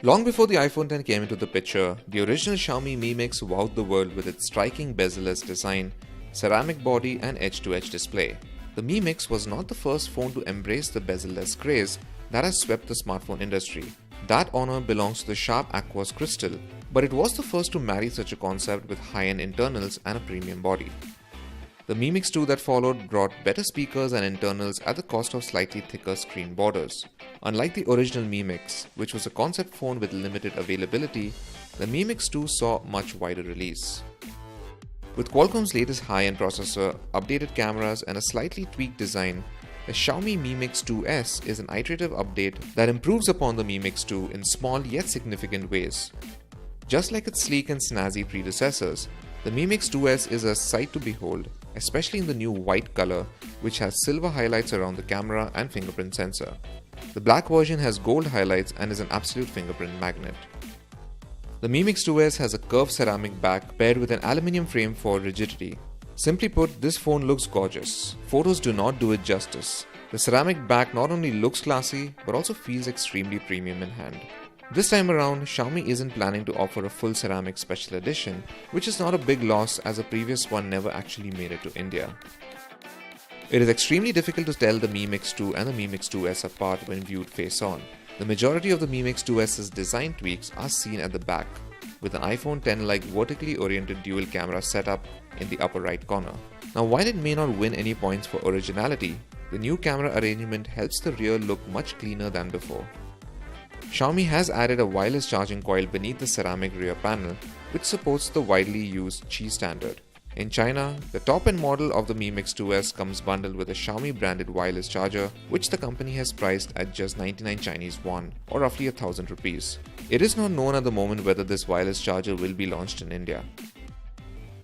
Long before the iPhone X came into the picture, the original Xiaomi Mi Mix wowed the world with its striking bezel-less design, ceramic body and edge-to-edge display. The Mi Mix was not the first phone to embrace the bezel-less craze that has swept the smartphone industry. That honor belongs to the Sharp Aquos Crystal, but it was the first to marry such a concept with high-end internals and a premium body. The Mi Mix 2 that followed brought better speakers and internals at the cost of slightly thicker screen borders. Unlike the original Mi Mix, which was a concept phone with limited availability, the Mi Mix 2 saw much wider release. With Qualcomm's latest high-end processor, updated cameras and a slightly tweaked design, the Xiaomi Mi Mix 2S is an iterative update that improves upon the Mi Mix 2 in small yet significant ways. Just like its sleek and snazzy predecessors, the Mi Mix 2S is a sight to behold, especially in the new white color, which has silver highlights around the camera and fingerprint sensor. The black version has gold highlights and is an absolute fingerprint magnet. The Mi Mix 2S has a curved ceramic back paired with an aluminium frame for rigidity. Simply put, this phone looks gorgeous. Photos do not do it justice. The ceramic back not only looks classy, but also feels extremely premium in hand. This time around, Xiaomi isn't planning to offer a full ceramic special edition, which is not a big loss as the previous one never actually made it to India. It is extremely difficult to tell the Mi Mix 2 and the Mi Mix 2S apart when viewed face on. The majority of the Mi Mix 2S's design tweaks are seen at the back, with an iPhone X-like vertically oriented dual camera setup in the upper right corner. Now, while it may not win any points for originality, the new camera arrangement helps the rear look much cleaner than before. Xiaomi has added a wireless charging coil beneath the ceramic rear panel, which supports the widely used Qi standard. In China, the top-end model of the Mi Mix 2S comes bundled with a Xiaomi-branded wireless charger, which the company has priced at just 99 Chinese yuan, or roughly 1,000 rupees. It is not known at the moment whether this wireless charger will be launched in India.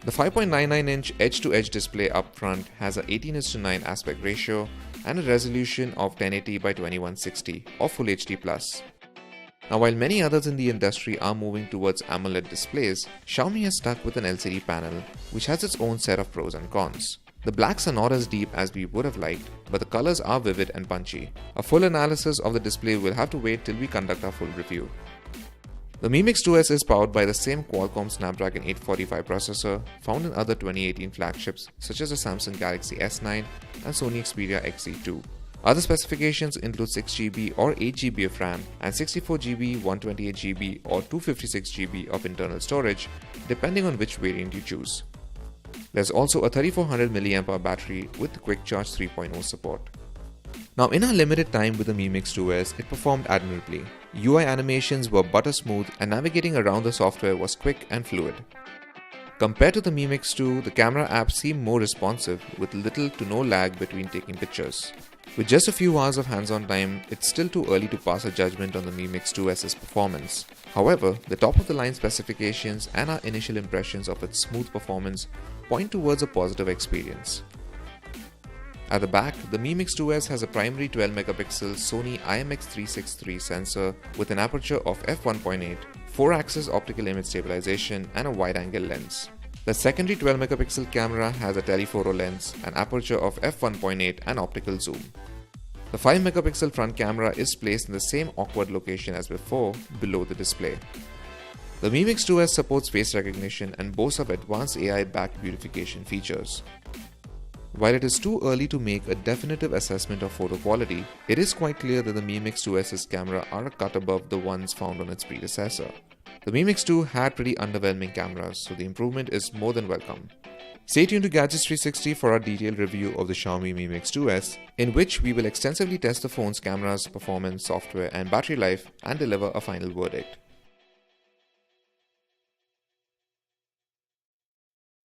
The 5.99-inch edge-to-edge display up front has a 18:9 aspect ratio and a resolution of 1080 by 2160 or Full HD+. Now, while many others in the industry are moving towards AMOLED displays, Xiaomi has stuck with an LCD panel, which has its own set of pros and cons. The blacks are not as deep as we would have liked, but the colors are vivid and punchy. A full analysis of the display will have to wait till we conduct our full review. The Mi Mix 2S is powered by the same Qualcomm Snapdragon 845 processor found in other 2018 flagships such as the Samsung Galaxy S9 and Sony Xperia XZ2. Other specifications include 6GB or 8GB of RAM and 64GB, 128GB or 256GB of internal storage, depending on which variant you choose. There's also a 3400 mAh battery with Quick Charge 3.0 support. Now, in our limited time with the Mi Mix 2S, it performed admirably. UI animations were butter smooth and navigating around the software was quick and fluid. Compared to the Mi Mix 2, the camera apps seem more responsive with little to no lag between taking pictures. With just a few hours of hands-on time, it's still too early to pass a judgment on the Mi Mix 2S's performance. However, the top-of-the-line specifications and our initial impressions of its smooth performance point towards a positive experience. At the back, the Mi Mix 2S has a primary 12-megapixel Sony IMX363 sensor with an aperture of f1.8, 4-axis optical image stabilization and a wide-angle lens. The secondary 12-megapixel camera has a telephoto lens, an aperture of f1.8 and optical zoom. The 5-megapixel front camera is placed in the same awkward location as before, below the display. The Mi Mix 2S supports face recognition and boasts of advanced AI-backed beautification features. While it is too early to make a definitive assessment of photo quality, it is quite clear that the Mi Mix 2S's camera are a cut above the ones found on its predecessor. The Mi Mix 2 had pretty underwhelming cameras, so the improvement is more than welcome. Stay tuned to Gadgets 360 for our detailed review of the Xiaomi Mi Mix 2S, in which we will extensively test the phone's cameras, performance, software and battery life and deliver a final verdict.